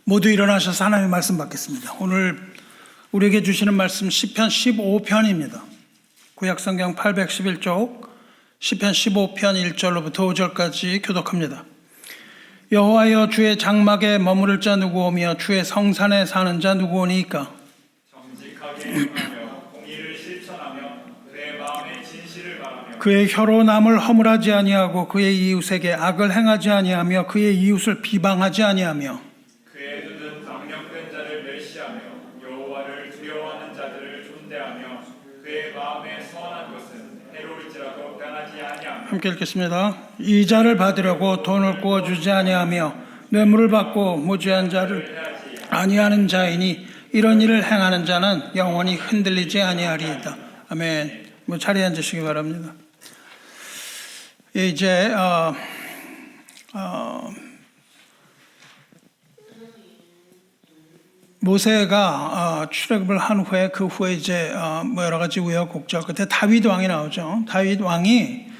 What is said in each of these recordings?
모두 일어나셔서 하나님의 말씀 받겠습니다. 오늘 우리에게 주시는 말씀 시편 15편입니다. 구약성경 811쪽 시편 15편 1절로부터 5절까지 교독합니다. 여호와여, 주의 장막에 머무를 자 누구오며 주의 성산에 사는 자 누구오니까? 정직하게 행하며 공의를 실천하며 그의 마음의 진실을 바라며 그의 혀로 남을 허물하지 아니하고 그의 이웃에게 악을 행하지 아니하며 그의 이웃을 비방하지 아니하며 그의 눈은 강력된 자를 멸시하며 여호와를 두려워하는 자들을 존대하며 그의 마음에 선한 것은 해로울지라도 변하지 아니하며. 함께 읽겠습니다. 이자를 받으려고 돈을 구워주지 아니하며 뇌물을 받고 무죄한 자를 아니하는 자이니 이런 일을 행하는 자는 영원히 흔들리지 아니하리이다. 아멘. 자리에 앉으시기 바랍니다. 이제 모세가 출애굽을 한 후에 그 후에 이제 여러 가지 우여곡절 끝에 다윗 왕이 나오죠. 다윗 왕이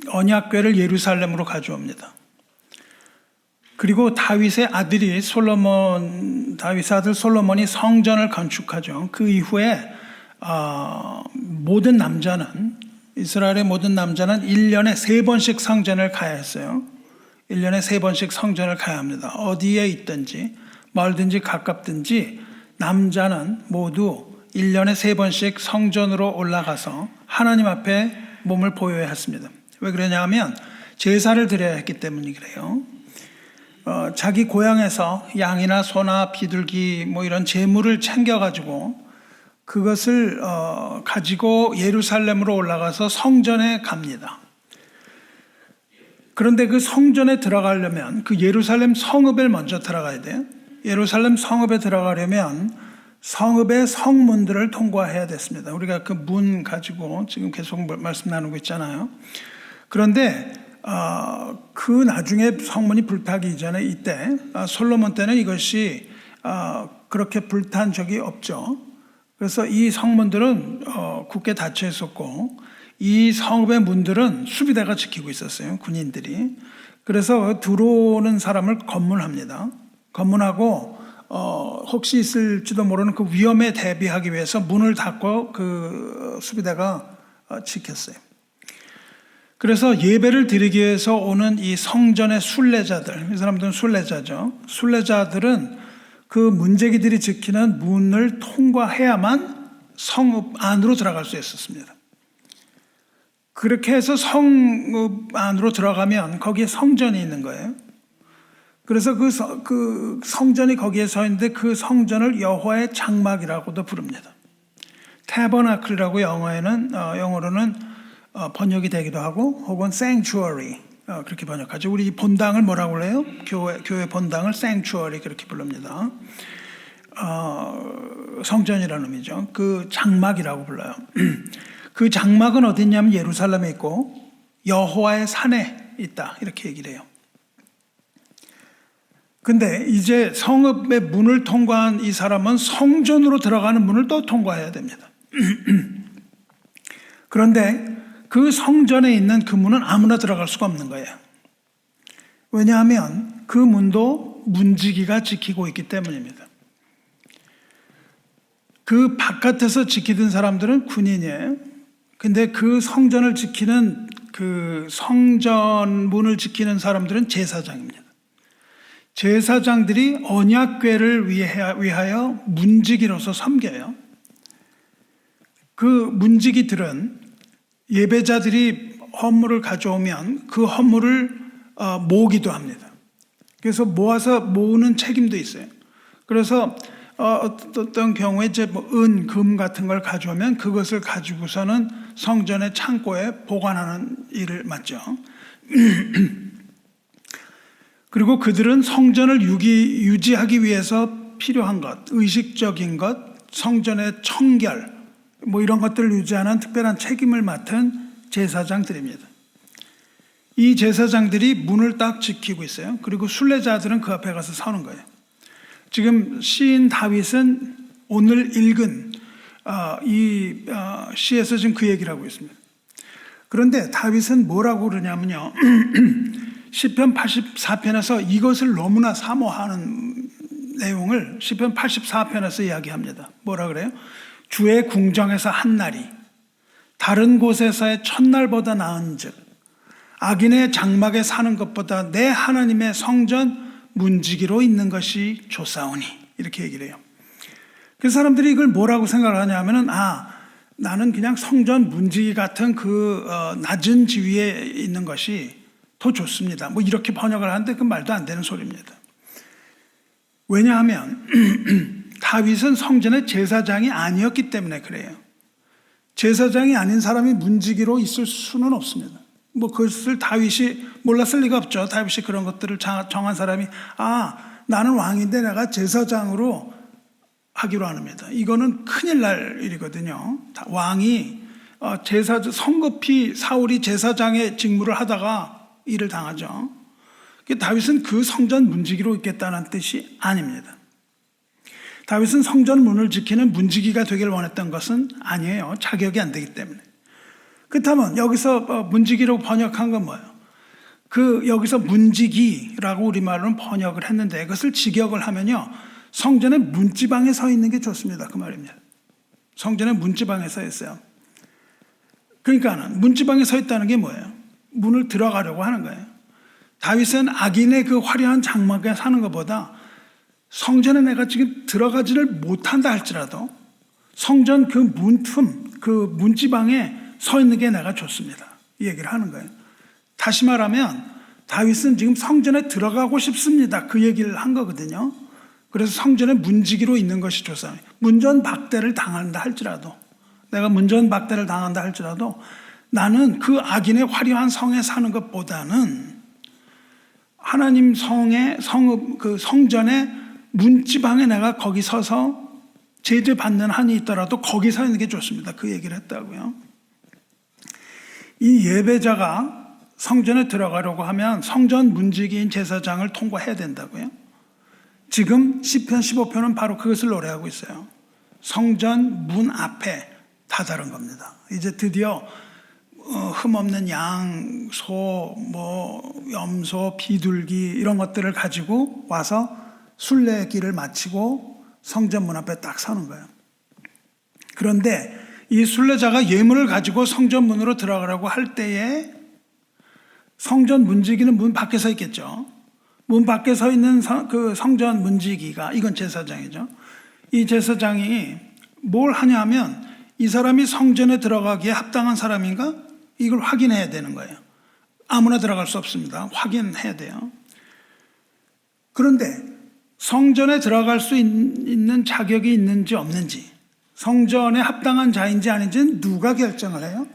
언약궤를 예루살렘으로 가져옵니다. 그리고 다윗의 아들이 다윗의 아들 솔로몬이 성전을 건축하죠. 그 이후에 모든 남자는, 이스라엘의 모든 남자는 1년에 3번씩 성전을 가야 했어요. 1년에 3번씩 성전을 가야 합니다. 어디에 있든지 멀든지 가깝든지 남자는 모두 1년에 3번씩 성전으로 올라가서 하나님 앞에 몸을 보여야 했습니다. 왜 그러냐 하면 제사를 드려야 했기 때문이 그래요. 자기 고향에서 양이나 소나 비둘기 이런 제물을 챙겨가지고 그것을 가지고 예루살렘으로 올라가서 성전에 갑니다. 그런데 그 성전에 들어가려면 그 예루살렘 성읍에 먼저 들어가야 돼요. 예루살렘 성읍에 들어가려면 성읍의 성문들을 통과해야 됐습니다. 우리가 그 문 가지고 지금 계속 말씀 나누고 있잖아요. 그런데 그 나중에 성문이 불타기 이전에 이때 솔로몬 때는 이것이 그렇게 불탄 적이 없죠. 그래서 이 성문들은 굳게 닫혀 있었고 이 성읍의 문들은 수비대가 지키고 있었어요. 군인들이. 그래서 들어오는 사람을 검문합니다. 검문하고 혹시 있을지도 모르는 그 위험에 대비하기 위해서 문을 닫고 그 수비대가 지켰어요. 그래서 예배를 드리기 위해서 오는 이 성전의 순례자들, 이 사람들은 순례자죠. 순례자들은 그 문제기들이 지키는 문을 통과해야만 성읍 안으로 들어갈 수 있었습니다. 그렇게 해서 성읍 안으로 들어가면 거기에 성전이 있는 거예요. 그래서 그 성전이 거기에 서 있는데 그 성전을 여호와의 장막이라고도 부릅니다. 타버나클이라고 영어로는 번역이 되기도 하고 혹은 sanctuary 그렇게 번역하죠. 우리 본당을 뭐라고 그래요? 교회 본당을 sanctuary 그렇게 부릅니다. 성전이라는 의미죠. 그 장막이라고 불러요. 그 장막은 어디 있냐면 예루살렘에 있고 여호와의 산에 있다 이렇게 얘기를 해요. 근데 이제 성읍의 문을 통과한 이 사람은 성전으로 들어가는 문을 또 통과해야 됩니다. 그런데 그 성전에 있는 그 문은 아무나 들어갈 수가 없는 거예요. 왜냐하면 그 문도 문지기가 지키고 있기 때문입니다. 그 바깥에서 지키던 사람들은 군인이에요. 근데 그 성전을 지키는 그 성전 문을 지키는 사람들은 제사장입니다. 제사장들이 언약궤를 위하여 문지기로서 섬겨요. 그 문지기들은 예배자들이 헌물을 가져오면 그 헌물을 모으기도 합니다. 그래서 모아서 모으는 책임도 있어요. 그래서 어떤 경우에 이제 은, 금 같은 걸 가져오면 그것을 가지고서는 성전의 창고에 보관하는 일을 맡죠. 그리고 그들은 성전을 유지하기 위해서 필요한 것, 의식적인 것, 성전의 청결, 이런 것들을 유지하는 특별한 책임을 맡은 제사장들입니다. 이 제사장들이 문을 딱 지키고 있어요. 그리고 순례자들은 그 앞에 가서 서는 거예요. 지금 시인 다윗은 오늘 읽은 이 시에서 지금 그 얘기를 하고 있습니다. 그런데 다윗은 뭐라고 그러냐면요. 시편 84편에서 이것을 너무나 사모하는 내용을 시편 84편에서 이야기합니다. 뭐라 그래요? 주의 궁정에서 한 날이 다른 곳에서의 첫날보다 나은즉 악인의 장막에 사는 것보다 내 하나님의 성전 문지기로 있는 것이 좋사오니, 이렇게 얘기를 해요. 그 사람들이 이걸 뭐라고 생각을 하냐 하면은, 나는 그냥 성전 문지기 같은 낮은 지위에 있는 것이 더 좋습니다. 뭐 이렇게 번역을 하는데 그 말도 안 되는 소리입니다. 왜냐하면 다윗은 성전의 제사장이 아니었기 때문에 그래요. 제사장이 아닌 사람이 문지기로 있을 수는 없습니다. 뭐 그것을 다윗이 몰랐을 리가 없죠. 다윗이 그런 것들을 정한 사람이 나는 왕인데 내가 제사장으로 하기로 합니다. 이거는 큰일 날 일이거든요. 왕이 성급히 사울이 제사장의 직무를 하다가 일을 당하죠. 다윗은 그 성전 문지기로 있겠다는 뜻이 아닙니다. 다윗은 성전 문을 지키는 문지기가 되길 원했던 것은 아니에요. 자격이 안 되기 때문에. 그렇다면 여기서 문지기로 번역한 건 뭐예요? 여기서 문지기라고 우리말로는 번역을 했는데 그것을 직역을 하면요, 성전의 문지방에 서 있는 게 좋습니다. 그 말입니다. 성전의 문지방에 서 있어요. 그러니까는 문지방에 서 있다는 게 뭐예요? 문을 들어가려고 하는 거예요. 다윗은 악인의 그 화려한 장막에 사는 것보다 성전에 내가 지금 들어가지를 못한다 할지라도 성전 그 문틈, 그 문지방에 서 있는 게 내가 좋습니다. 이 얘기를 하는 거예요. 다시 말하면 다윗은 지금 성전에 들어가고 싶습니다. 그 얘기를 한 거거든요. 그래서 성전에 문지기로 있는 것이 좋습니다. 문전박대를 당한다 할지라도, 내가 문전박대를 당한다 할지라도 나는 그 악인의 화려한 성에 사는 것보다는 하나님 그 성전의 문지방에 내가 거기 서서 제재받는 한이 있더라도 거기 서 있는 게 좋습니다. 그 얘기를 했다고요. 이 예배자가 성전에 들어가려고 하면 성전 문지기인 제사장을 통과해야 된다고요. 지금 시편 15편은 바로 그것을 노래하고 있어요. 성전 문 앞에 다다른 겁니다. 이제 드디어 흠없는 양, 소, 염소, 비둘기 이런 것들을 가지고 와서 순례길을 마치고 성전 문 앞에 딱 서는 거예요. 그런데 이 순례자가 예물을 가지고 성전 문으로 들어가라고 할 때에 성전 문지기는 문 밖에 서 있겠죠. 문 밖에 서 있는 그 성전 문지기가, 이건 제사장이죠. 이 제사장이 뭘 하냐면 이 사람이 성전에 들어가기에 합당한 사람인가? 이걸 확인해야 되는 거예요. 아무나 들어갈 수 없습니다. 확인해야 돼요. 그런데 성전에 들어갈 수 있는 자격이 있는지 없는지, 성전에 합당한 자인지 아닌지는 누가 결정을 해요?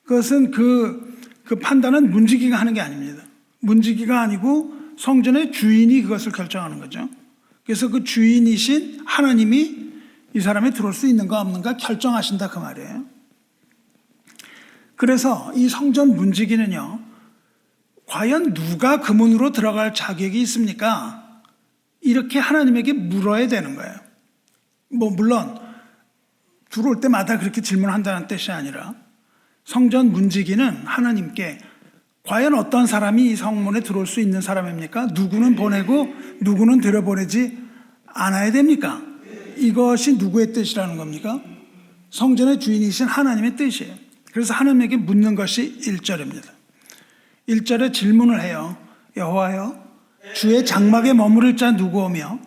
그것은 그 판단은 문지기가 하는 게 아닙니다. 문지기가 아니고 성전의 주인이 그것을 결정하는 거죠. 그래서 그 주인이신 하나님이 이 사람이 들어올 수 있는가 없는가 결정하신다 그 말이에요. 그래서 이 성전 문지기는요, 과연 누가 그 문으로 들어갈 자격이 있습니까? 이렇게 하나님에게 물어야 되는 거예요. 물론 들어올 때마다 그렇게 질문한다는 뜻이 아니라 성전 문지기는 하나님께 과연 어떤 사람이 이 성문에 들어올 수 있는 사람입니까? 누구는 보내고 누구는 들여보내지 않아야 됩니까? 이것이 누구의 뜻이라는 겁니까? 성전의 주인이신 하나님의 뜻이에요. 그래서 하나님에게 묻는 것이 1절입니다. 1절에 질문을 해요. 여호와여, 주의 장막에 머무를 자 누구오며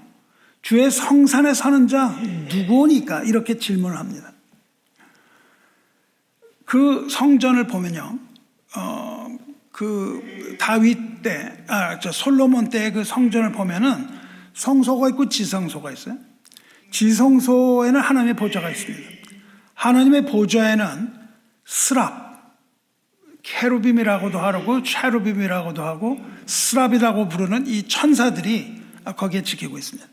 주의 성산에 서는 자 누구오니까? 이렇게 질문을 합니다. 그 성전을 보면요, 그 다윗 때, 솔로몬 때의 그 성전을 보면은 성소가 있고 지성소가 있어요. 지성소에는 하나님의 보좌가 있습니다. 하나님의 보좌에는 스랍, 케루빔이라고도 하고 체루빔이라고도 하고 스랍이라고 부르는 이 천사들이 거기에 지키고 있습니다.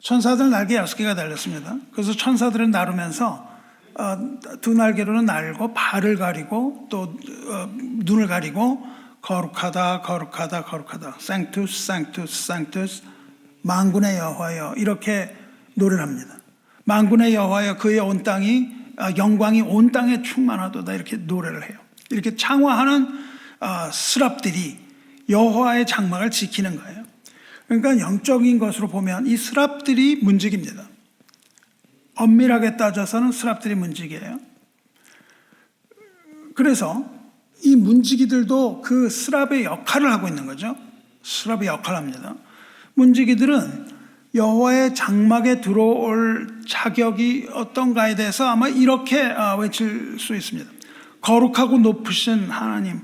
천사들 날개 6개가 달렸습니다. 그래서 천사들을 나르면서 두 날개로는 날고 발을 가리고 또 눈을 가리고 거룩하다 거룩하다 거룩하다 생투스 생투스 생투스 만군의 여호와여 이렇게 노래를 합니다. 만군의 여호와여 그의 온 땅이 영광이 온 땅에 충만하도다 이렇게 노래를 해요. 이렇게 창화하는 스랍들이 여호와의 장막을 지키는 거예요. 그러니까 영적인 것으로 보면 이 스랍들이 문지기입니다. 엄밀하게 따져서는 스랍들이 문지기예요. 그래서 이 문지기들도 그 스랍의 역할을 하고 있는 거죠. 스랍의 역할을 합니다. 문지기들은 여호와의 장막에 들어올 자격이 어떤가에 대해서 아마 이렇게 외칠 수 있습니다. 거룩하고 높으신 하나님,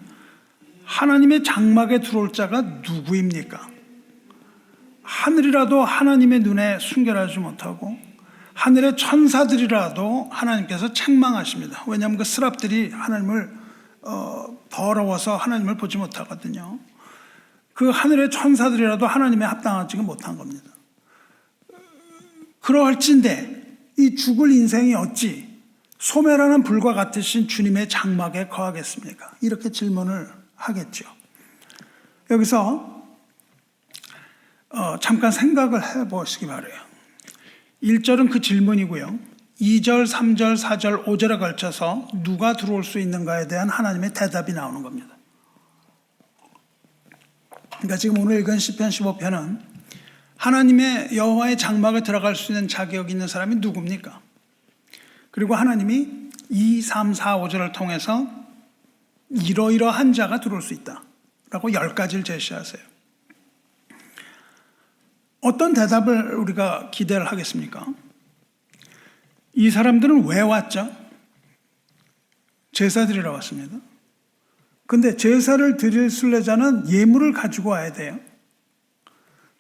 하나님의 장막에 들어올 자가 누구입니까? 하늘이라도 하나님의 눈에 순결하지 못하고 하늘의 천사들이라도 하나님께서 책망하십니다. 왜냐하면 그 스랍들이 하나님을 더러워서 하나님을 보지 못하거든요. 그 하늘의 천사들이라도 하나님에 합당하지 못한 겁니다. 그러할진대 이 죽을 인생이 어찌 소멸하는 불과 같으신 주님의 장막에 거하겠습니까? 이렇게 질문을 하겠죠. 여기서 잠깐 생각을 해보시기 바라요. 1절은 그 질문이고요. 2절, 3절, 4절, 5절에 걸쳐서 누가 들어올 수 있는가에 대한 하나님의 대답이 나오는 겁니다. 그러니까 지금 오늘 읽은 시편 15편은 하나님의 여호와의 장막에 들어갈 수 있는 자격이 있는 사람이 누굽니까? 그리고 하나님이 2, 3, 4, 5절을 통해서 이러이러한 자가 들어올 수 있다 라고 10가지를 제시하세요. 어떤 대답을 우리가 기대를 하겠습니까? 이 사람들은 왜 왔죠? 제사 드리러 왔습니다. 근데 제사를 드릴 순례자는 예물을 가지고 와야 돼요.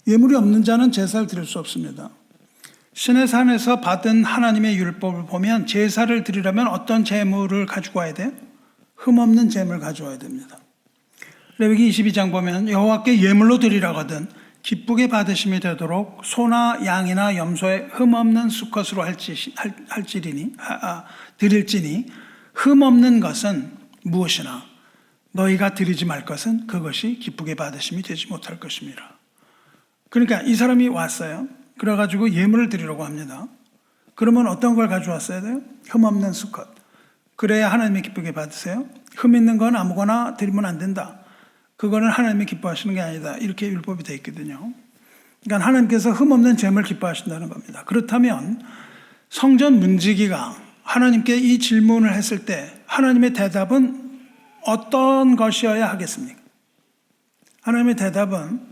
예물이 없는 자는 제사를 드릴 수 없습니다. 신의 산에서 받은 하나님의 율법을 보면 제사를 드리려면 어떤 제물을 가지고 와야 돼요? 흠없는 제물을 가져와야 됩니다. 레위기 22장 보면 여호와께 예물로 드리라거든 기쁘게 받으심이 되도록 소나 양이나 염소의 흠없는 수컷으로 드릴지니 흠없는 것은 무엇이나 너희가 드리지 말 것은 그것이 기쁘게 받으심이 되지 못할 것입니다. 그러니까 이 사람이 왔어요. 그래가지고 예물을 드리려고 합니다. 그러면 어떤 걸 가져왔어야 돼요? 흠없는 수컷. 그래야 하나님이 기쁘게 받으세요. 흠 있는 건 아무거나 드리면 안 된다. 그거는 하나님이 기뻐하시는 게 아니다. 이렇게 율법이 되어 있거든요. 그러니까 하나님께서 흠없는 제물을 기뻐하신다는 겁니다. 그렇다면 성전 문지기가 하나님께 이 질문을 했을 때 하나님의 대답은 어떤 것이어야 하겠습니까? 하나님의 대답은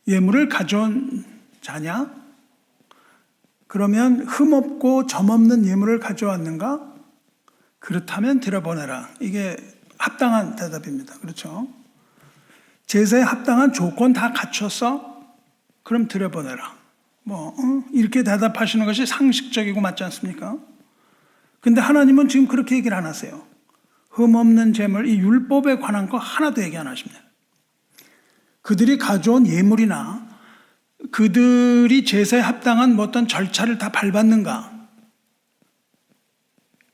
예물을 가져온 자냐? 그러면 흠없고 점없는 예물을 가져왔는가? 그렇다면 드려보내라. 이게 합당한 대답입니다. 그렇죠? 제사에 합당한 조건 다 갖췄어? 그럼 드려보내라. 이렇게 대답하시는 것이 상식적이고 맞지 않습니까? 근데 하나님은 지금 그렇게 얘기를 안 하세요. 흠없는 제물, 이 율법에 관한 거 하나도 얘기 안 하십니다. 그들이 가져온 예물이나 그들이 제사에 합당한 어떤 절차를 다 밟았는가?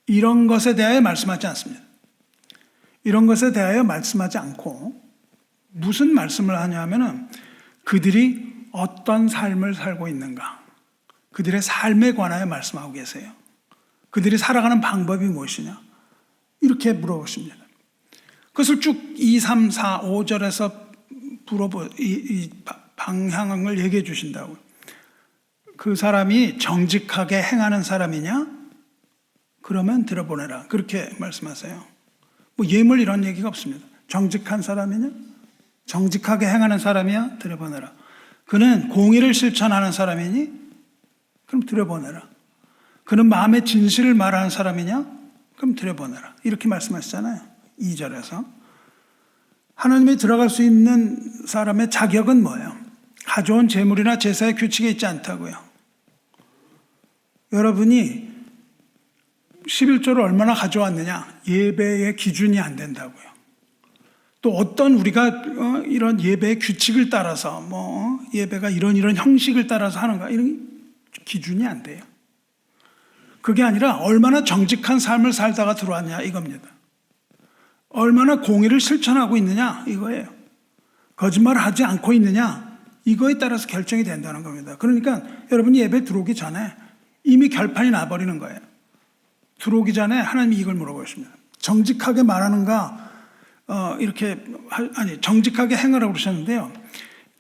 이런 것에 대하여 말씀하지 않습니다. 이런 것에 대하여 말씀하지 않고 무슨 말씀을 하냐 하면은 그들이 어떤 삶을 살고 있는가? 그들의 삶에 관하여 말씀하고 계세요. 그들이 살아가는 방법이 무엇이냐? 이렇게 물어보십니다. 그것을 쭉 2, 3, 4, 5절에서 이 방향을 얘기해 주신다고요. 그 사람이 정직하게 행하는 사람이냐? 그러면 들어보내라. 그렇게 말씀하세요. 예물 이런 얘기가 없습니다. 정직한 사람이냐? 정직하게 행하는 사람이야? 들여보내라. 그는 공의를 실천하는 사람이니? 그럼 들여보내라. 그는 마음의 진실을 말하는 사람이냐? 그럼 들여보내라. 이렇게 말씀하시잖아요. 2절에서. 하나님이 들어갈 수 있는 사람의 자격은 뭐예요? 가져온 제물이나 제사의 규칙에 있지 않다고요. 여러분이 11조를 얼마나 가져왔느냐? 예배의 기준이 안 된다고요. 또 어떤 우리가 이런 예배의 규칙을 따라서 예배가 이런 형식을 따라서 하는가 이런 기준이 안 돼요. 그게 아니라 얼마나 정직한 삶을 살다가 들어왔냐 이겁니다. 얼마나 공의를 실천하고 있느냐 이거예요. 거짓말을 하지 않고 있느냐 이거에 따라서 결정이 된다는 겁니다. 그러니까 여러분이 예배 들어오기 전에 이미 결판이 나버리는 거예요. 들어오기 전에 하나님이 이걸 물어보십니다. 정직하게 말하는가 이렇게 정직하게 행하라고 그러셨는데요.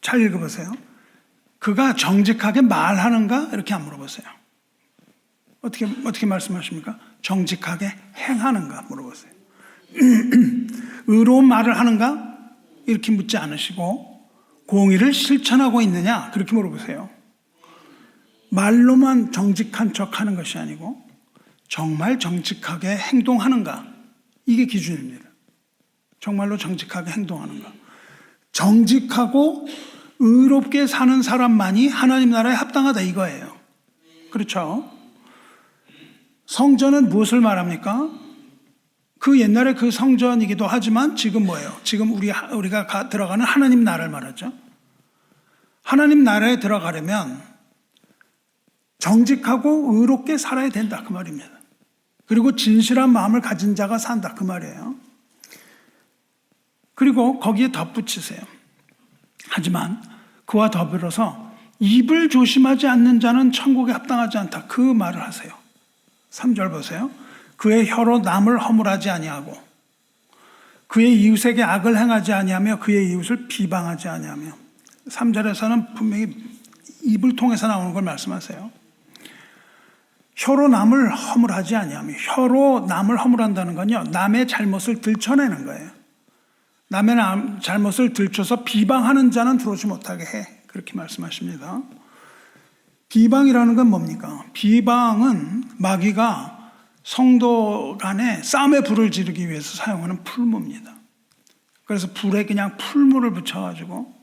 잘 읽어보세요. 그가 정직하게 말하는가 이렇게 안 물어보세요. 어떻게 말씀하십니까? 정직하게 행하는가 물어보세요. 의로운 말을 하는가 이렇게 묻지 않으시고 공의를 실천하고 있느냐 그렇게 물어보세요. 말로만 정직한 척하는 것이 아니고 정말 정직하게 행동하는가 이게 기준입니다. 정말로 정직하게 행동하는가. 정직하고 의롭게 사는 사람만이 하나님 나라에 합당하다 이거예요. 그렇죠? 성전은 무엇을 말합니까? 그 옛날에 그 성전이기도 하지만 지금 뭐예요? 지금 우리가 들어가는 하나님 나라를 말하죠. 하나님 나라에 들어가려면 정직하고 의롭게 살아야 된다 그 말입니다. 그리고 진실한 마음을 가진 자가 산다 그 말이에요. 그리고 거기에 덧붙이세요. 하지만 그와 더불어서 입을 조심하지 않는 자는 천국에 합당하지 않다 그 말을 하세요. 3절 보세요. 그의 혀로 남을 허물하지 아니하고 그의 이웃에게 악을 행하지 아니하며 그의 이웃을 비방하지 아니하며 3절에서는 분명히 입을 통해서 나오는 걸 말씀하세요. 혀로 남을 허물하지 아니하며 혀로 남을 허물한다는 건요. 남의 잘못을 들춰내는 거예요. 남의 잘못을 들춰서 비방하는 자는 들어오지 못하게 해. 그렇게 말씀하십니다. 비방이라는 건 뭡니까? 비방은 마귀가 성도 간에 싸움의 불을 지르기 위해서 사용하는 풀무입니다. 그래서 불에 그냥 풀무를 붙여가지고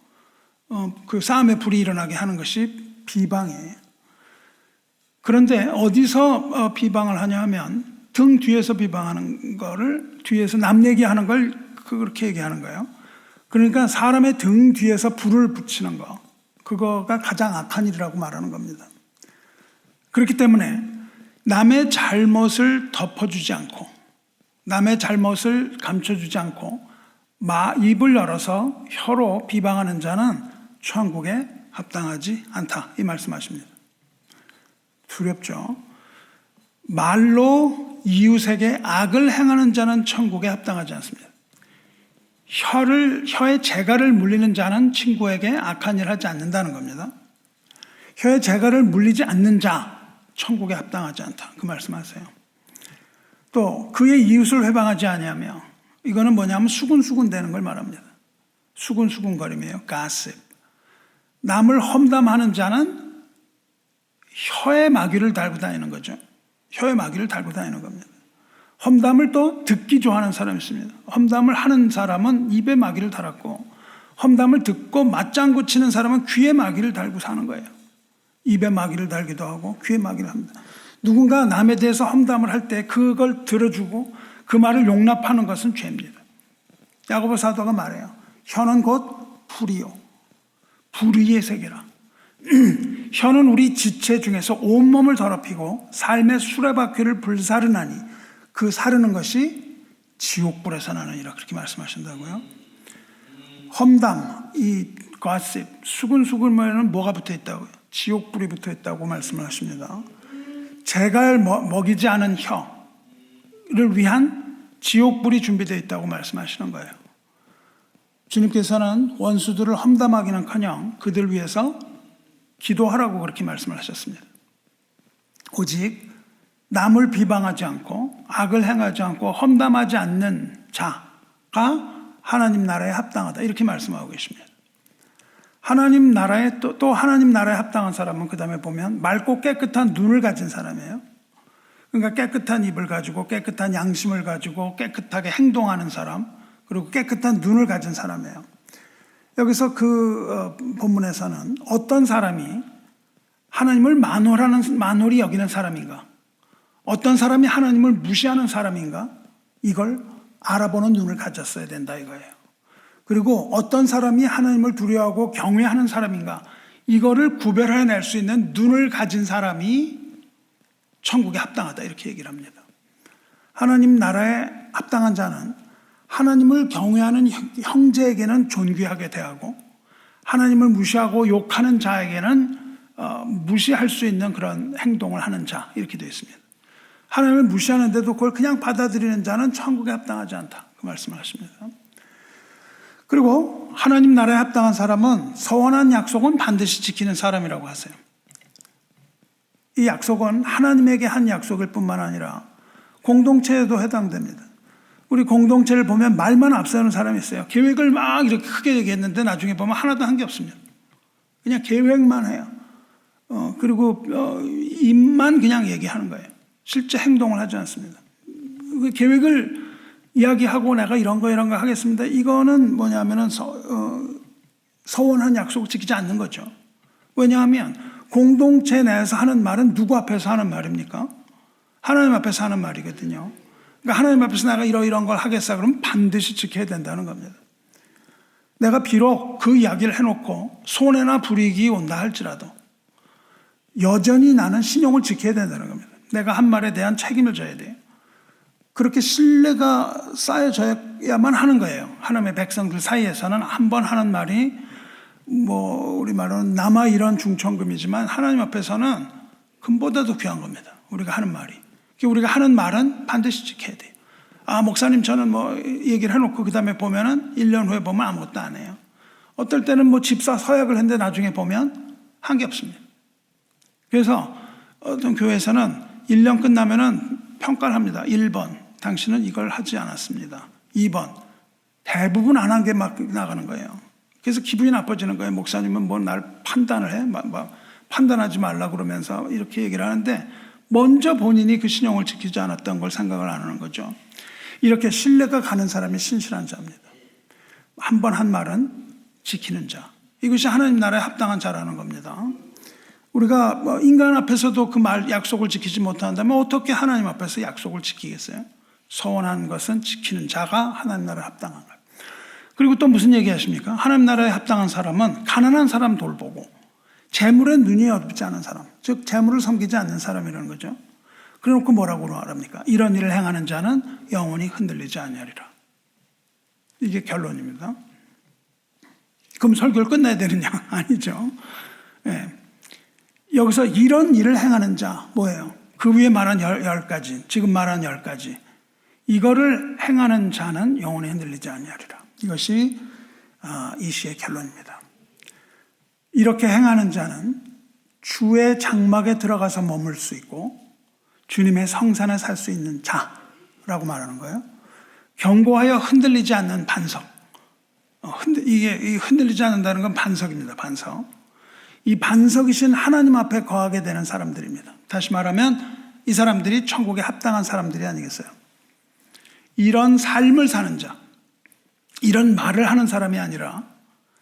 그 싸움의 불이 일어나게 하는 것이 비방이에요. 그런데 어디서 비방을 하냐 하면 등 뒤에서 비방하는 거를 뒤에서 남 얘기하는 걸 그렇게 얘기하는 거예요. 그러니까 사람의 등 뒤에서 불을 붙이는 거 그거가 가장 악한 일이라고 말하는 겁니다. 그렇기 때문에 남의 잘못을 덮어주지 않고 남의 잘못을 감춰주지 않고 입을 열어서 혀로 비방하는 자는 천국에 합당하지 않다 이 말씀하십니다. 두렵죠. 말로 이웃에게 악을 행하는 자는 천국에 합당하지 않습니다. 혀에 재갈을 물리는 자는 친구에게 악한 일을 하지 않는다는 겁니다. 혀에 재갈을 물리지 않는 자 천국에 합당하지 않다 그 말씀하세요. 또 그의 이웃을 회방하지 아니하며 이거는 뭐냐면 수군수군 되는 걸 말합니다. 수군수군거림이에요. 가십. 남을 험담하는 자는 혀에 마귀를 달고 다니는 거죠. 혀에 마귀를 달고 다니는 겁니다. 험담을 또 듣기 좋아하는 사람이 있습니다. 험담을 하는 사람은 입에 마귀를 달았고 험담을 듣고 맞장구 치는 사람은 귀에 마귀를 달고 사는 거예요. 입에 마귀를 달기도 하고 귀에 마귀를 합니다. 누군가 남에 대해서 험담을 할 때 그걸 들어주고 그 말을 용납하는 것은 죄입니다. 야고보 사도가 말해요. 혀는 곧 불이요 불의의 세계라. 혀는 우리 지체 중에서 온몸을 더럽히고 삶의 수레바퀴를 불사르나니 그 사르는 것이 지옥불에서 나느니라 그렇게 말씀하신다고요. 험담, 이 gossip, 수근수근에는 뭐가 붙어 있다고요? 지옥불이 붙어 있다고 말씀을 하십니다. 재갈 먹이지 않은 혀를 위한 지옥불이 준비되어 있다고 말씀하시는 거예요. 주님께서는 원수들을 험담하기는커녕 그들 위해서 기도하라고 그렇게 말씀을 하셨습니다. 오직 남을 비방하지 않고 악을 행하지 않고 험담하지 않는 자가 하나님 나라에 합당하다 이렇게 말씀하고 계십니다. 하나님 나라에 또 하나님 나라에 합당한 사람은 그 다음에 보면 맑고 깨끗한 눈을 가진 사람이에요. 그러니까 깨끗한 입을 가지고 깨끗한 양심을 가지고 깨끗하게 행동하는 사람 그리고 깨끗한 눈을 가진 사람이에요. 여기서 그 본문에서는 어떤 사람이 하나님을 만홀히 여기는 사람인가? 어떤 사람이 하나님을 무시하는 사람인가? 이걸 알아보는 눈을 가졌어야 된다 이거예요. 그리고 어떤 사람이 하나님을 두려워하고 경외하는 사람인가? 이거를 구별해낼 수 있는 눈을 가진 사람이 천국에 합당하다 이렇게 얘기를 합니다. 하나님 나라에 합당한 자는 하나님을 경외하는 형제에게는 존귀하게 대하고 하나님을 무시하고 욕하는 자에게는 무시할 수 있는 그런 행동을 하는 자 이렇게 되어 있습니다. 하나님을 무시하는데도 그걸 그냥 받아들이는 자는 천국에 합당하지 않다 그 말씀을 하십니다. 그리고 하나님 나라에 합당한 사람은 서원한 약속은 반드시 지키는 사람이라고 하세요. 이 약속은 하나님에게 한 약속일 뿐만 아니라 공동체에도 해당됩니다. 우리 공동체를 보면 말만 앞세우는 사람이 있어요. 계획을 막 이렇게 크게 얘기했는데 나중에 보면 하나도 한 게 없습니다. 그냥 계획만 해요. 그리고 입만 그냥 얘기하는 거예요. 실제 행동을 하지 않습니다. 그 계획을 이야기하고 내가 이런 거 하겠습니다. 이거는 뭐냐면은 서원한 약속을 지키지 않는 거죠. 왜냐하면 공동체 내에서 하는 말은 누구 앞에서 하는 말입니까? 하나님 앞에서 하는 말이거든요. 그러니까 하나님 앞에서 내가 이런 걸 하겠어 그러면 반드시 지켜야 된다는 겁니다. 내가 비록 그 이야기를 해놓고 손해나 불이익이 온다 할지라도 여전히 나는 신용을 지켜야 된다는 겁니다. 내가 한 말에 대한 책임을 져야 돼요. 그렇게 신뢰가 쌓여져야만 하는 거예요. 하나님의 백성들 사이에서는 한 번 하는 말이 우리 말로는 남아 이런 중천금이지만 하나님 앞에서는 금보다도 귀한 겁니다. 우리가 하는 말이. 우리가 하는 말은 반드시 지켜야 돼요. 목사님 저는 얘기를 해놓고 그 다음에 보면은 1년 후에 보면 아무것도 안 해요. 어떨 때는 집사 서약을 했는데 나중에 보면 한 게 없습니다. 그래서 어떤 교회에서는 1년 끝나면은 평가를 합니다. 1번, 당신은 이걸 하지 않았습니다. 2번, 대부분 안 한 게 막 나가는 거예요. 그래서 기분이 나빠지는 거예요. 목사님은 날 판단을 해? 판단하지 말라 그러면서 이렇게 얘기를 하는데 먼저 본인이 그 신용을 지키지 않았던 걸 생각을 안 하는 거죠. 이렇게 신뢰가 가는 사람이 신실한 자입니다. 한 번 한 말은 지키는 자. 이것이 하나님 나라에 합당한 자라는 겁니다. 우리가 인간 앞에서도 그 말 약속을 지키지 못한다면 어떻게 하나님 앞에서 약속을 지키겠어요? 서원한 것은 지키는 자가 하나님 나라에 합당한 거예요. 그리고 또 무슨 얘기 하십니까? 하나님 나라에 합당한 사람은 가난한 사람 돌보고 재물에 눈이 어둡지 않은 사람, 즉 재물을 섬기지 않는 사람이라는 거죠. 그래놓고 뭐라고 말합니까? 이런 일을 행하는 자는 영원히 흔들리지 아니하리라. 이게 결론입니다. 그럼 설교를 끝내야 되느냐? 아니죠. 네. 여기서 이런 일을 행하는 자 뭐예요? 그 위에 말한 10가지, 지금 말한 10가지. 이거를 행하는 자는 영원히 흔들리지 아니하리라. 이것이 이 시의 결론입니다. 이렇게 행하는 자는 주의 장막에 들어가서 머물 수 있고 주님의 성산에 살 수 있는 자라고 말하는 거예요. 견고하여 흔들리지 않는 반석. 이게 흔들리지 않는다는 건 반석입니다. 반석. 이 반석이신 하나님 앞에 거하게 되는 사람들입니다. 다시 말하면 이 사람들이 천국에 합당한 사람들이 아니겠어요? 이런 삶을 사는 자, 이런 말을 하는 사람이 아니라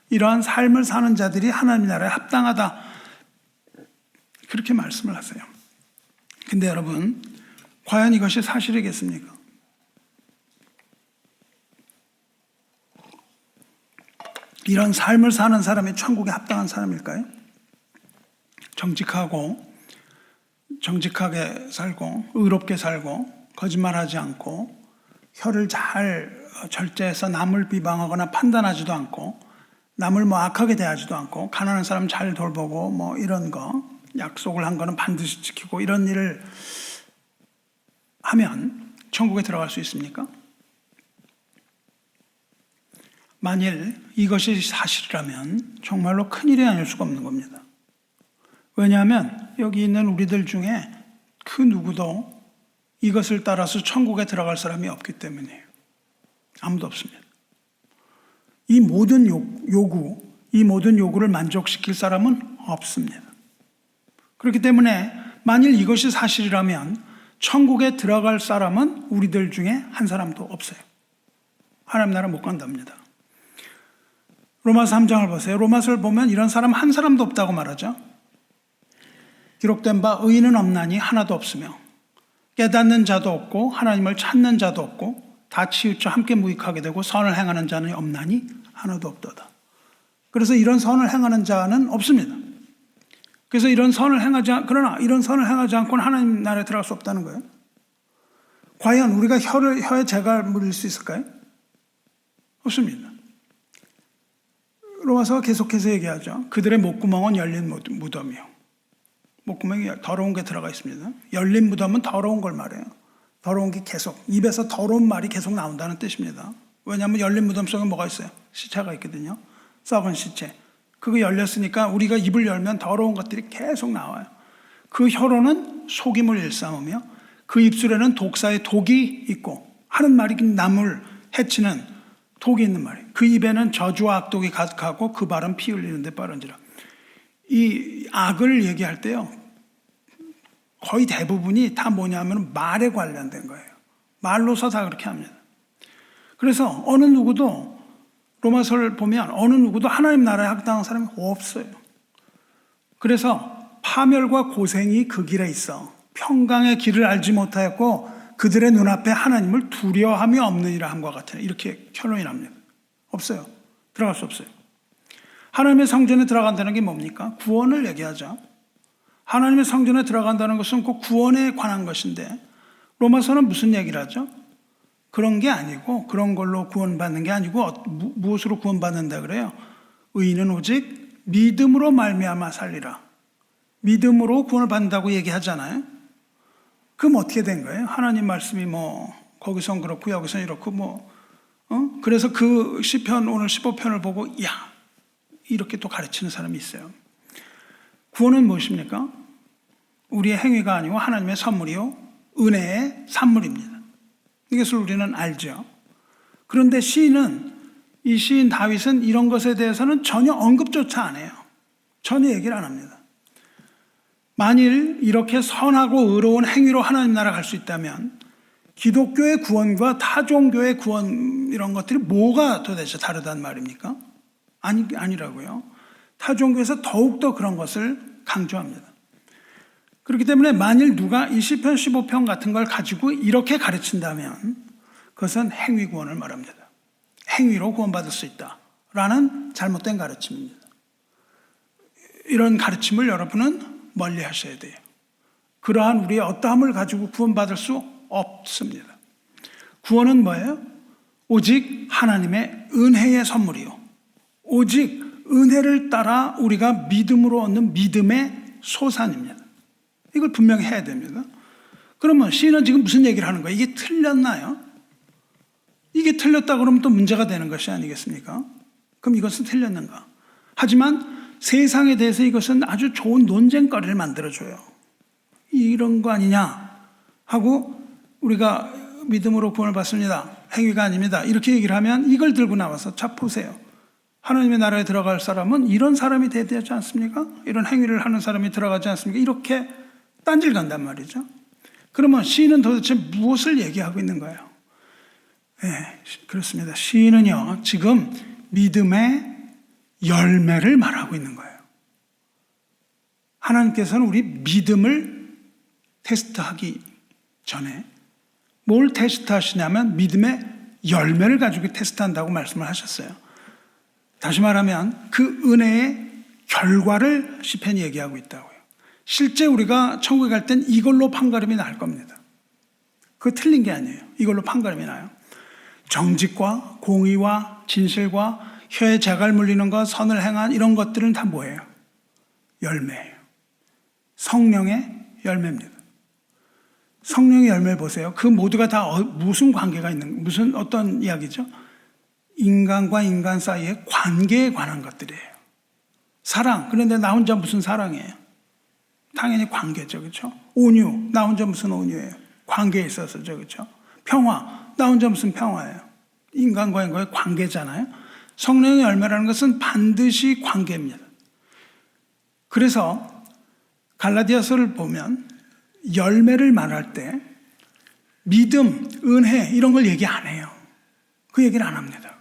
이러한 삶을 사는 자들이 하나님 나라에 합당하다. 그렇게 말씀을 하세요. 근데 여러분, 과연 이것이 사실이겠습니까? 이런 삶을 사는 사람이 천국에 합당한 사람일까요? 정직하게 살고 의롭게 살고 거짓말하지 않고 혀를 잘 절제해서 남을 비방하거나 판단하지도 않고 남을 악하게 대하지도 않고 가난한 사람 잘 돌보고 이런 거 약속을 한 거는 반드시 지키고 이런 일을 하면 천국에 들어갈 수 있습니까? 만일 이것이 사실이라면 정말로 큰일이 아닐 수가 없는 겁니다. 왜냐하면 여기 있는 우리들 중에 그 누구도 이것을 따라서 천국에 들어갈 사람이 없기 때문이에요. 아무도 없습니다. 이 모든 요구를 만족시킬 사람은 없습니다. 그렇기 때문에 만일 이것이 사실이라면 천국에 들어갈 사람은 우리들 중에 한 사람도 없어요. 하나님 나라 못 간답니다. 로마서 3장을 보세요. 로마서를 보면 이런 사람 한 사람도 없다고 말하죠. 기록된 바 의인은 없나니 하나도 없으며 깨닫는 자도 없고 하나님을 찾는 자도 없고 다 치우쳐 함께 무익하게 되고 선을 행하는 자는 없나니 하나도 없도다. 그래서 이런 선을 행하는 자는 없습니다. 그래서 그러나 이런 선을 행하지 않고는 하나님 나라에 들어갈 수 없다는 거예요. 과연 우리가 혀에 재갈 물릴 수 있을까요? 없습니다. 로마서가 계속해서 얘기하죠. 그들의 목구멍은 열린 무덤이요. 목구멍에 더러운 게 들어가 있습니다. 열린 무덤은 더러운 걸 말해요. 더러운 게 계속 입에서 더러운 말이 계속 나온다는 뜻입니다. 왜냐하면 열린 무덤 속에 뭐가 있어요? 시체가 있거든요. 썩은 시체. 그거 열렸으니까 우리가 입을 열면 더러운 것들이 계속 나와요. 그 혀로는 속임을 일삼으며 그 입술에는 독사의 독이 있고, 하는 말이 남을 해치는 독이 있는 말이에요. 그 입에는 저주와 악독이 가득하고 그 발은 피 흘리는 데 빠른지라. 이 악을 얘기할 때요, 거의 대부분이 다 뭐냐면 말에 관련된 거예요. 말로서 다 그렇게 합니다. 그래서 어느 누구도, 로마서를 보면 어느 누구도 하나님 나라에 합당한 사람이 없어요. 그래서 파멸과 고생이 그 길에 있어 평강의 길을 알지 못하였고 그들의 눈앞에 하나님을 두려워함이 없느니라 함과 같으나, 이렇게 결론이 납니다. 없어요. 들어갈 수 없어요. 하나님의 성전에 들어간다는 게 뭡니까? 구원을 얘기하죠. 하나님의 성전에 들어간다는 것은 꼭 구원에 관한 것인데, 로마서는 무슨 얘기를 하죠? 그런 게 아니고, 그런 걸로 구원받는 게 아니고 무엇으로 구원받는다 그래요? 의인은 오직 믿음으로 말미암아 살리라. 믿음으로 구원을 받는다고 얘기하잖아요. 그럼 어떻게 된 거예요? 하나님 말씀이 거기선 그렇고 여기선 이렇고 그래서 그 시편 오늘 15편을 보고 이렇게 또 가르치는 사람이 있어요. 구원은 무엇입니까? 우리의 행위가 아니고 하나님의 선물이요 은혜의 산물입니다. 이것을 우리는 알죠. 그런데 이 시인 다윗은 이런 것에 대해서는 전혀 언급조차 안 해요. 전혀 얘기를 안 합니다. 만일 이렇게 선하고 의로운 행위로 하나님 나라 갈 수 있다면 기독교의 구원과 타 종교의 구원, 이런 것들이 뭐가 도대체 다르단 말입니까? 아니라고요. 타 종교에서 더욱더 그런 것을 강조합니다. 그렇기 때문에 만일 누가 이 시편 15편 같은 걸 가지고 이렇게 가르친다면 그것은 행위 구원을 말합니다. 행위로 구원받을 수 있다라는 잘못된 가르침입니다. 이런 가르침을 여러분은 멀리 하셔야 돼요. 그러한 우리의 어떠함을 가지고 구원받을 수 없습니다. 구원은 뭐예요? 오직 하나님의 은혜의 선물이요, 오직 은혜를 따라 우리가 믿음으로 얻는 믿음의 소산입니다. 이걸 분명히 해야 됩니다. 그러면 시인은 지금 무슨 얘기를 하는 거예요? 이게 틀렸나요? 이게 틀렸다 그러면 또 문제가 되는 것이 아니겠습니까? 그럼 이것은 틀렸는가? 하지만 세상에 대해서 이것은 아주 좋은 논쟁거리를 만들어줘요. 이런 거 아니냐 하고, 우리가 믿음으로 구원을 받습니다, 행위가 아닙니다, 이렇게 얘기를 하면 이걸 들고 나와서 자 보세요, 하나님의 나라에 들어갈 사람은 이런 사람이 돼야 되지 않습니까? 이런 행위를 하는 사람이 들어가지 않습니까? 이렇게 딴질 간단 말이죠. 그러면 시인은 도대체 무엇을 얘기하고 있는 거예요? 네, 그렇습니다. 시인은요 지금 믿음의 열매를 말하고 있는 거예요. 하나님께서는 우리 믿음을 테스트하기 전에 뭘 테스트하시냐면 믿음의 열매를 가지고 테스트한다고 말씀을 하셨어요. 다시 말하면 그 은혜의 결과를 시편이 얘기하고 있다고요. 실제 우리가 천국에 갈 땐 이걸로 판가름이 날 겁니다. 그거 틀린 게 아니에요. 이걸로 판가름이 나요. 정직과 공의와 진실과 혀에 재갈 물리는 것, 선을 행한 이런 것들은 다 뭐예요? 열매예요. 성령의 열매입니다. 성령의 열매를 보세요. 그 모두가 다 무슨 관계가 무슨 어떤 이야기죠? 인간과 인간 사이의 관계에 관한 것들이에요. 사랑, 그런데 나 혼자 무슨 사랑이에요? 당연히 관계죠, 그렇죠? 온유, 나 혼자 무슨 온유예요? 관계에 있어서죠, 그렇죠? 평화, 나 혼자 무슨 평화예요? 인간과 인간의 관계잖아요. 성령의 열매라는 것은 반드시 관계입니다. 그래서 갈라디아서를 보면 열매를 말할 때 믿음, 은혜 이런 걸 얘기 안 해요. 그 얘기를 안 합니다.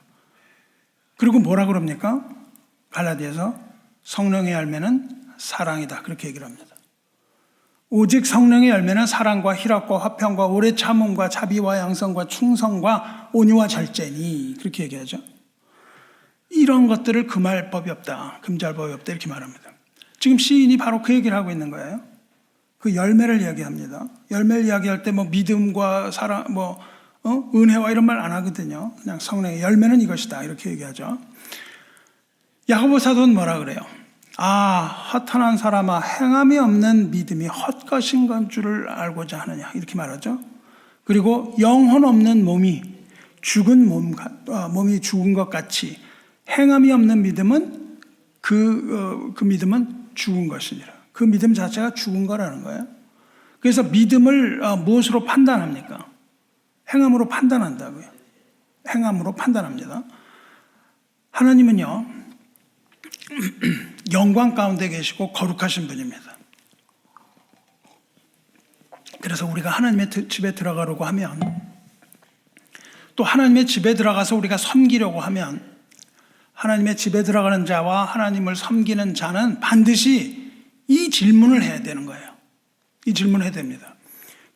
그리고 뭐라 그럽니까? 갈라디아서 성령의 열매는 사랑이다, 그렇게 얘기를 합니다. 오직 성령의 열매는 사랑과 희락과 화평과 오래 참음과 자비와 양성과 충성과 온유와 절제니, 그렇게 얘기하죠. 이런 것들을 금할 법이 없다, 금지할 법이 없다, 이렇게 말합니다. 지금 시인이 바로 그 얘기를 하고 있는 거예요. 그 열매를 이야기합니다. 열매를 이야기할 때 믿음과 사랑, 은혜와 이런 말 안 하거든요. 그냥 성령의 열매는 이것이다, 이렇게 얘기하죠. 야고보 사도는 뭐라 그래요? 허탄한 사람아, 행함이 없는 믿음이 헛것인 건 줄을 알고자 하느냐, 이렇게 말하죠. 그리고 영혼 없는 몸이 죽은 것 같이 행함이 없는 믿음은 그 믿음은 죽은 것이니라. 그 믿음 자체가 죽은 거라는 거예요. 그래서 믿음을 무엇으로 판단합니까? 행함으로 판단한다고요. 행함으로 판단합니다. 하나님은요, 영광 가운데 계시고 거룩하신 분입니다. 그래서 우리가 하나님의 집에 들어가려고 하면, 또 하나님의 집에 들어가서 우리가 섬기려고 하면, 하나님의 집에 들어가는 자와 하나님을 섬기는 자는 반드시 이 질문을 해야 되는 거예요. 이 질문을 해야 됩니다.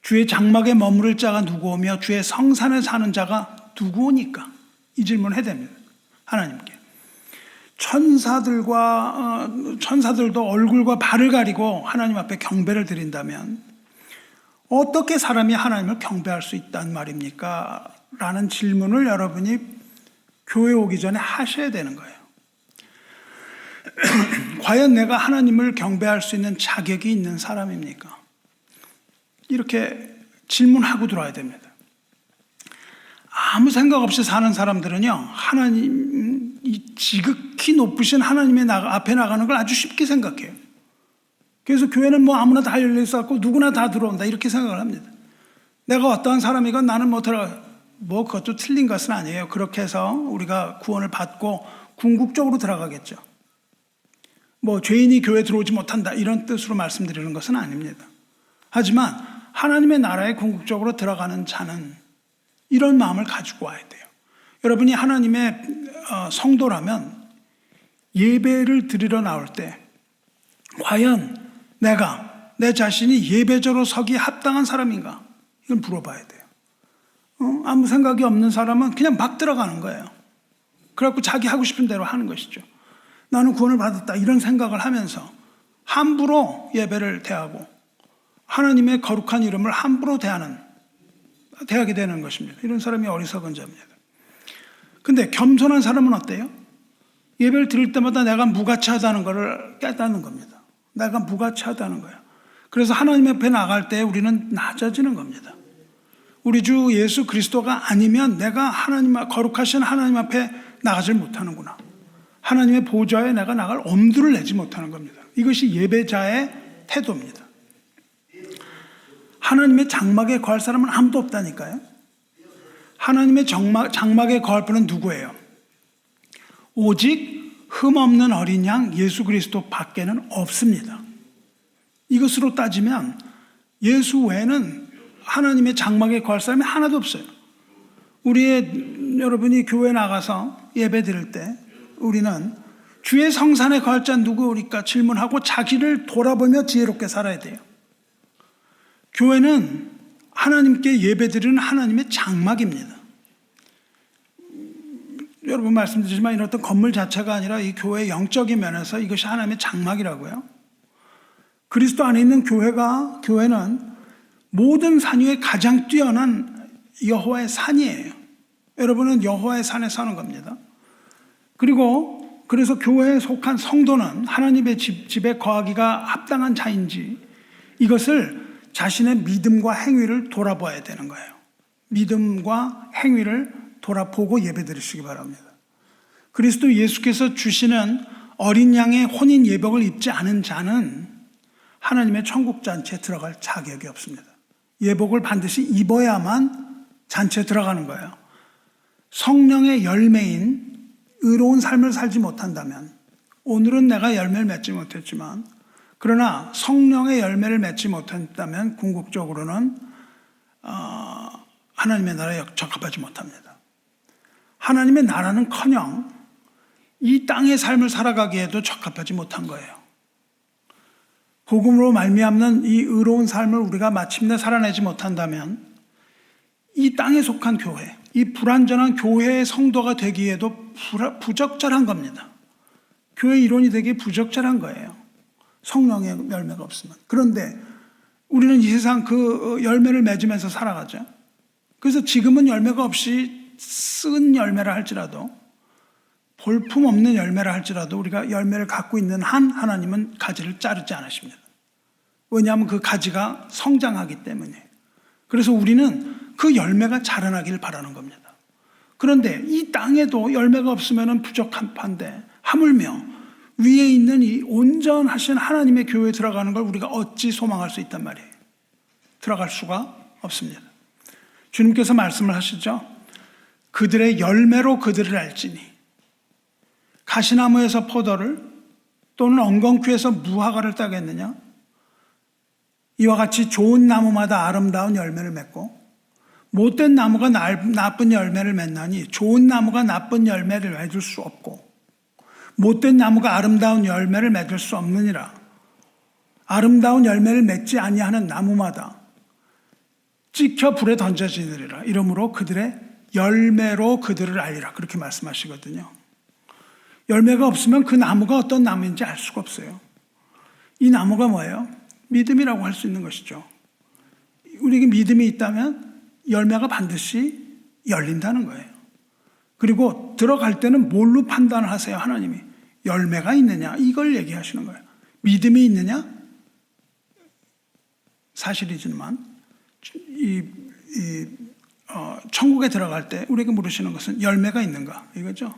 주의 장막에 머무를 자가 누구오며 주의 성산에 사는 자가 누구오니까? 이 질문을 해야 됩니다. 하나님께. 천사들도 얼굴과 발을 가리고 하나님 앞에 경배를 드린다면 어떻게 사람이 하나님을 경배할 수 있단 말입니까? 라는 질문을 여러분이 교회 오기 전에 하셔야 되는 거예요. 과연 내가 하나님을 경배할 수 있는 자격이 있는 사람입니까? 이렇게 질문하고 들어와야 됩니다. 아무 생각 없이 사는 사람들은요, 하나님, 이 지극히 높으신 하나님의 앞에 나가는 걸 아주 쉽게 생각해요. 그래서 교회는 뭐 아무나 다 열려있었고 누구나 다 들어온다, 이렇게 생각을 합니다. 내가 어떠한 사람이건 나는 뭐 그것도 틀린 것은 아니에요. 그렇게 해서 우리가 구원을 받고 궁극적으로 들어가겠죠. 뭐 죄인이 교회에 들어오지 못한다, 이런 뜻으로 말씀드리는 것은 아닙니다. 하지만 하나님의 나라에 궁극적으로 들어가는 자는 이런 마음을 가지고 와야 돼요. 여러분이 하나님의 성도라면 예배를 드리러 나올 때 과연 내 자신이 예배자로 서기 합당한 사람인가? 이걸 물어봐야 돼요. 아무 생각이 없는 사람은 그냥 막 들어가는 거예요. 그래갖고 자기 하고 싶은 대로 하는 것이죠. 나는 구원을 받았다, 이런 생각을 하면서 함부로 예배를 대하고 하나님의 거룩한 이름을 함부로 대하게 되는 것입니다. 이런 사람이 어리석은 자입니다. 근데 겸손한 사람은 어때요? 예배를 드릴 때마다 내가 무가치하다는 것을 깨닫는 겁니다. 내가 무가치하다는 거예요. 그래서 하나님 앞에 나갈 때 우리는 낮아지는 겁니다. 우리 주 예수 그리스도가 아니면 내가 거룩하신 하나님 앞에 나가질 못하는구나. 하나님의 보좌에 내가 나갈 엄두를 내지 못하는 겁니다. 이것이 예배자의 태도입니다. 하나님의 장막에 거할 사람은 아무도 없다니까요. 하나님의 장막에 거할 분은 누구예요? 오직 흠없는 어린 양 예수 그리스도 밖에는 없습니다. 이것으로 따지면 예수 외에는 하나님의 장막에 거할 사람이 하나도 없어요. 여러분이 교회 나가서 예배 드릴 때 우리는 주의 성산에 거할 자 누구니까 질문하고 자기를 돌아보며 지혜롭게 살아야 돼요. 교회는 하나님께 예배드리는 하나님의 장막입니다. 여러분 말씀드리지만 이런 어떤 건물 자체가 아니라 이 교회의 영적인 면에서 이것이 하나님의 장막이라고요. 그리스도 안에 있는 교회는 모든 산 위에 가장 뛰어난 여호와의 산이에요. 여러분은 여호와의 산에 사는 겁니다. 그래서 교회에 속한 성도는 하나님의 집에 거하기가 합당한 자인지 이것을 자신의 믿음과 행위를 돌아봐야 되는 거예요. 믿음과 행위를 돌아보고 예배드리시기 바랍니다. 그리스도 예수께서 주시는 어린 양의 혼인 예복을 입지 않은 자는 하나님의 천국 잔치에 들어갈 자격이 없습니다. 예복을 반드시 입어야만 잔치에 들어가는 거예요. 성령의 열매인 의로운 삶을 살지 못한다면, 오늘은 내가 열매를 맺지 못했지만 그러나 성령의 열매를 맺지 못한다면 궁극적으로는 하나님의 나라에 적합하지 못합니다. 하나님의 나라는커녕 이 땅의 삶을 살아가기에도 적합하지 못한 거예요. 복음으로 말미암는 이 의로운 삶을 우리가 마침내 살아내지 못한다면 이 땅에 속한 교회, 이 불완전한 교회의 성도가 되기에도 부적절한 겁니다. 교회 일원이 되기 부적절한 거예요. 성령의 열매가 없으면. 그런데 우리는 이 세상 그 열매를 맺으면서 살아가죠. 그래서 지금은 열매가 없이 쓴 열매라 할지라도, 볼품 없는 열매라 할지라도 우리가 열매를 갖고 있는 한 하나님은 가지를 자르지 않으십니다. 왜냐하면 그 가지가 성장하기 때문에. 그래서 우리는 그 열매가 자라나기를 바라는 겁니다. 그런데 이 땅에도 열매가 없으면 부족한 판데 하물며 위에 있는 이 온전하신 하나님의 교회에 들어가는 걸 우리가 어찌 소망할 수 있단 말이에요. 들어갈 수가 없습니다. 주님께서 말씀을 하시죠. 그들의 열매로 그들을 알지니 가시나무에서 포도를 또는 엉겅퀴에서 무화과를 따겠느냐? 이와 같이 좋은 나무마다 아름다운 열매를 맺고 못된 나무가 나쁜 열매를 맺나니 좋은 나무가 나쁜 열매를 맺을 수 없고 못된 나무가 아름다운 열매를 맺을 수 없느니라. 아름다운 열매를 맺지 아니하는 나무마다 찍혀 불에 던져지느니라. 이러므로 그들의 열매로 그들을 알리라. 그렇게 말씀하시거든요. 열매가 없으면 그 나무가 어떤 나무인지 알 수가 없어요. 이 나무가 뭐예요? 믿음이라고 할 수 있는 것이죠. 우리에게 믿음이 있다면 열매가 반드시 열린다는 거예요. 그리고 들어갈 때는 뭘로 판단을 하세요? 하나님이 열매가 있느냐 이걸 얘기하시는 거예요. 믿음이 있느냐? 사실이지만 천국에 들어갈 때 우리에게 물으시는 것은 열매가 있는가 이거죠.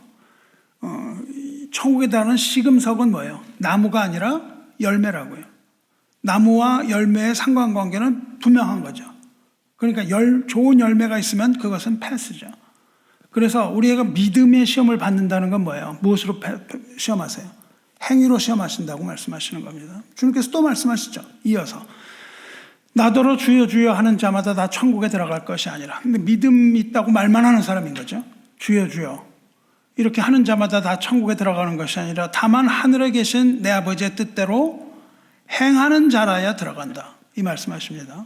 천국에 들어가는 시금석은 뭐예요? 나무가 아니라 열매라고요. 나무와 열매의 상관관계는 분명한 거죠. 그러니까 좋은 열매가 있으면 그것은 패스죠. 그래서 우리가 믿음의 시험을 받는다는 건 뭐예요? 무엇으로 시험하세요? 행위로 시험하신다고 말씀하시는 겁니다. 주님께서 또 말씀하시죠. 이어서 나더러 주여 주여 하는 자마다 다 천국에 들어갈 것이 아니라. 근데 믿음 있다고 말만 하는 사람인 거죠. 주여 주여 이렇게 하는 자마다 다 천국에 들어가는 것이 아니라 다만 하늘에 계신 내 아버지의 뜻대로 행하는 자라야 들어간다. 이 말씀하십니다.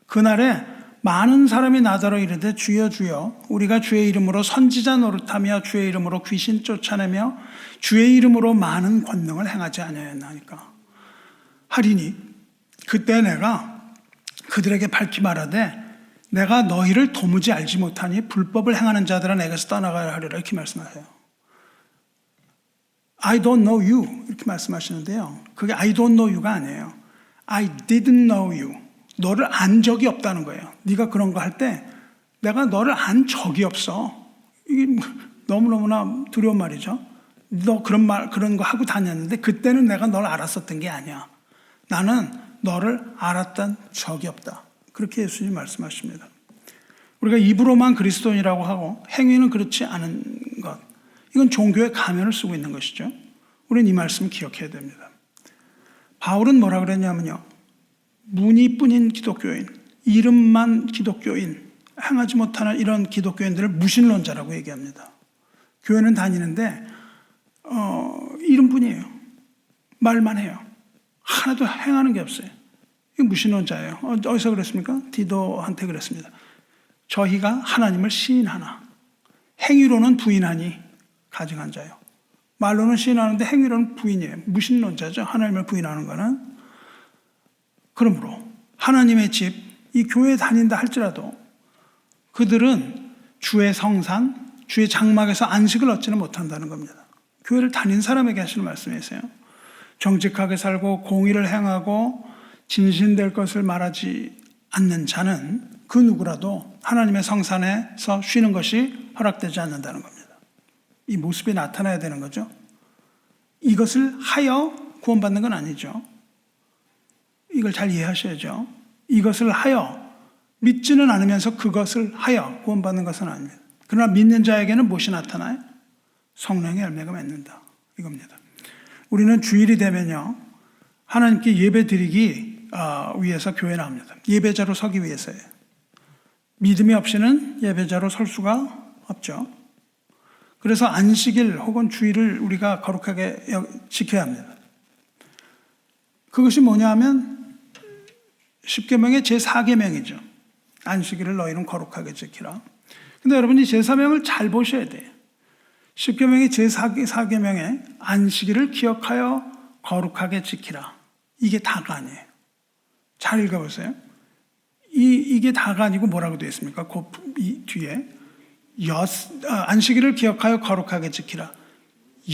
그날에 많은 사람이 나더러 이르되 주여 주여 우리가 주의 이름으로 선지자 노릇하며 주의 이름으로 귀신 쫓아내며 주의 이름으로 많은 권능을 행하지 아니하였나니까 하리니 그때 내가 그들에게 밝히 말하되 내가 너희를 도무지 알지 못하니 불법을 행하는 자들은 내게서 떠나가야 하리라 이렇게 말씀하세요. I don't know you 이렇게 말씀하시는데요. 그게 I don't know you가 아니에요. I didn't know you. 너를 안 적이 없다는 거예요. 네가 그런 거 할 때 내가 너를 안 적이 없어. 이게 너무너무나 두려운 말이죠. 너 그런 거 하고 다녔는데 그때는 내가 너를 알았었던 게 아니야. 나는 너를 알았던 적이 없다. 그렇게 예수님 말씀하십니다. 우리가 입으로만 그리스도인이라고 하고 행위는 그렇지 않은 것. 이건 종교의 가면을 쓰고 있는 것이죠. 우리는 이 말씀을 기억해야 됩니다. 바울은 뭐라 그랬냐면요. 무늬뿐인 기독교인, 이름만 기독교인, 행하지 못하는 이런 기독교인들을 무신론자라고 얘기합니다. 교회는 다니는데 이름뿐이에요. 말만 해요. 하나도 행하는 게 없어요. 이거 무신론자예요. 어디서 그랬습니까? 디도한테 그랬습니다. 저희가 하나님을 시인하나 행위로는 부인하니 가증한 자요. 말로는 시인하는데 행위로는 부인이에요. 무신론자죠. 하나님을 부인하는 거는. 그러므로 하나님의 집, 이 교회에 다닌다 할지라도 그들은 주의 성산, 주의 장막에서 안식을 얻지는 못한다는 겁니다. 교회를 다닌 사람에게 하시는 말씀이세요. 정직하게 살고 공의를 행하고 진실될 것을 말하지 않는 자는 그 누구라도 하나님의 성산에서 쉬는 것이 허락되지 않는다는 겁니다. 이 모습이 나타나야 되는 거죠. 이것을 하여 구원받는 건 아니죠. 이걸 잘 이해하셔야죠. 이것을 하여 믿지는 않으면서 그것을 하여 구원받는 것은 아닙니다. 그러나 믿는 자에게는 무엇이 나타나요? 성령의 열매가 맺는다. 이겁니다. 우리는 주일이 되면요. 하나님께 예배 드리기 위해서 교회에 나옵니다. 예배자로 서기 위해서예요. 믿음이 없이는 예배자로 설 수가 없죠. 그래서 안식일 혹은 주일을 우리가 거룩하게 지켜야 합니다. 그것이 뭐냐 하면 10계명의 제4계명이죠. 안식일을 너희는 거룩하게 지키라. 근데 여러분이 제4계명을 잘 보셔야 돼요. 10계명의 제4계명에 안식일을 기억하여 거룩하게 지키라. 이게 다가 아니에요. 잘 읽어보세요. 이게 다가 아니고 뭐라고 되어 있습니까? 이 뒤에 안식일을 기억하여 거룩하게 지키라.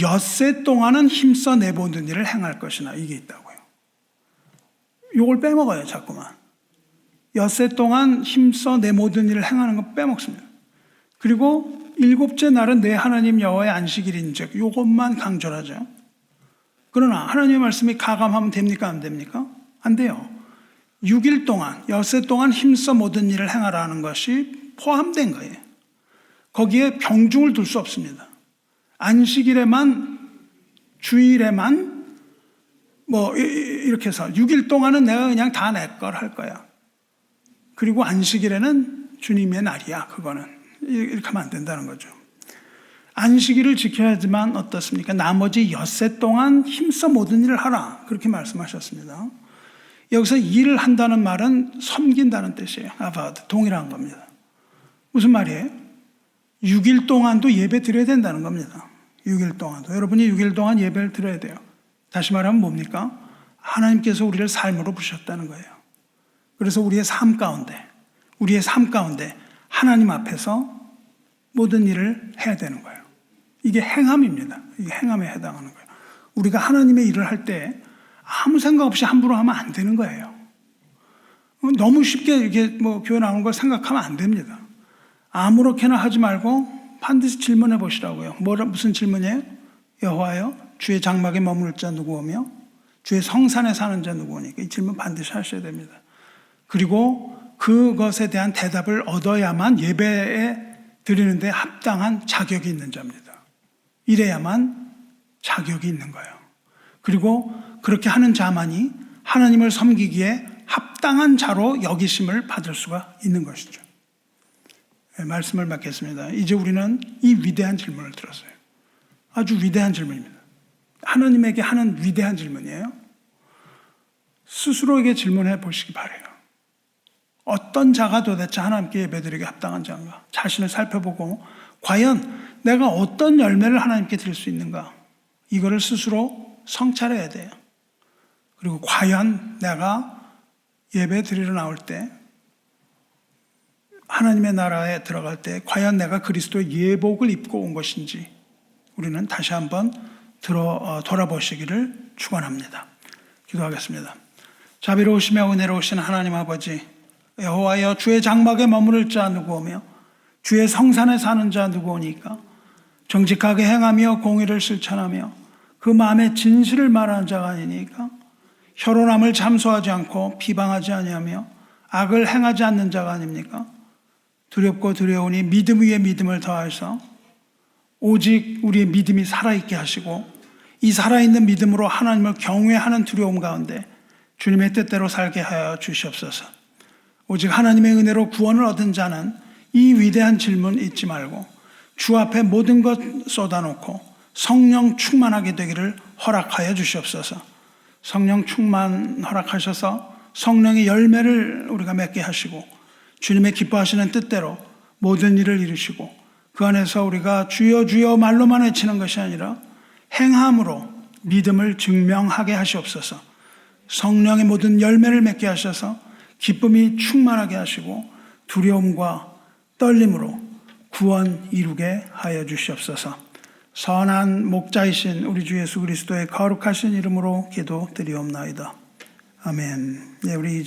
엿새 동안은 힘써 내보는 일을 행할 것이나 이게 있다고요. 이걸 빼먹어요. 자꾸만. 엿새 동안 힘써 내 모든 일을 행하는 건 빼먹습니다. 그리고 일곱째 날은 내 하나님 여호와의 안식일인즉 이것만 강조를 하죠. 그러나 하나님의 말씀이 가감하면 됩니까? 안 됩니까? 안 돼요. 6일 동안, 엿새 동안 힘써 모든 일을 행하라는 것이 포함된 거예요. 거기에 병중을 둘 수 없습니다. 안식일에만, 주일에만 이렇게 해서 6일 동안은 내가 그냥 다 내 걸 할 거야. 그리고 안식일에는 주님의 날이야. 그거는 이렇게 하면 안 된다는 거죠. 안식일을 지켜야지만 어떻습니까? 나머지 엿새 동안 힘써 모든 일을 하라. 그렇게 말씀하셨습니다. 여기서 일을 한다는 말은 섬긴다는 뜻이에요. 아바드, 동일한 겁니다. 무슨 말이에요? 6일 동안도 예배 드려야 된다는 겁니다. 6일 동안도. 여러분이 6일 동안 예배를 드려야 돼요. 다시 말하면 뭡니까? 하나님께서 우리를 삶으로 부르셨다는 거예요. 그래서 우리의 삶 가운데 하나님 앞에서 모든 일을 해야 되는 거예요. 이게 행함입니다. 이게 행함에 해당하는 거예요. 우리가 하나님의 일을 할 때 아무 생각 없이 함부로 하면 안 되는 거예요. 너무 쉽게 이렇게 교회 나오는 걸 생각하면 안 됩니다. 아무렇게나 하지 말고 반드시 질문해 보시라고요. 무슨 질문이에요? 여호와여, 주의 장막에 머물 자 누구오며 주의 성산에 사는 자 누구오니까 이 질문 반드시 하셔야 됩니다. 그리고 그것에 대한 대답을 얻어야만 예배에 드리는데 합당한 자격이 있는 자입니다. 이래야만 자격이 있는 거예요. 그리고 그렇게 하는 자만이 하나님을 섬기기에 합당한 자로 여기심을 받을 수가 있는 것이죠. 말씀을 맺겠습니다. 이제 우리는 이 위대한 질문을 들었어요. 아주 위대한 질문입니다. 하나님에게 하는 위대한 질문이에요. 스스로에게 질문해 보시기 바라요. 어떤 자가 도대체 하나님께 예배드리기 합당한 자인가? 자신을 살펴보고 과연 내가 어떤 열매를 하나님께 드릴 수 있는가? 이거를 스스로 성찰해야 돼요. 그리고 과연 내가 예배 드리러 나올 때 하나님의 나라에 들어갈 때 과연 내가 그리스도의 예복을 입고 온 것인지 우리는 다시 한번 돌아보시기를 축원합니다. 기도하겠습니다. 자비로우시며 은혜로우신 하나님 아버지, 여호와여, 주의 장막에 머무를 자 누구오며 주의 성산에 사는 자 누구오니까? 정직하게 행하며 공의를 실천하며 그 마음의 진실을 말하는 자가 아니니까? 혈오남을 참소하지 않고 비방하지 아니하며 악을 행하지 않는 자가 아닙니까? 두렵고 두려우니 믿음 위에 믿음을 더하여서 오직 우리의 믿음이 살아있게 하시고 이 살아있는 믿음으로 하나님을 경외하는 두려움 가운데 주님의 뜻대로 살게 하여 주시옵소서. 오직 하나님의 은혜로 구원을 얻은 자는 이 위대한 질문 잊지 말고 주 앞에 모든 것 쏟아놓고 성령 충만하게 되기를 허락하여 주시옵소서. 성령 충만 허락하셔서 성령의 열매를 우리가 맺게 하시고 주님의 기뻐하시는 뜻대로 모든 일을 이루시고 그 안에서 우리가 주여 주여 말로만 외치는 것이 아니라 행함으로 믿음을 증명하게 하시옵소서. 성령의 모든 열매를 맺게 하셔서 기쁨이 충만하게 하시고 두려움과 떨림으로 구원 이루게 하여 주시옵소서. 선한 목자이신 우리 주 예수 그리스도의 거룩하신 이름으로 기도드리옵나이다. 아멘. 네, 우리 이제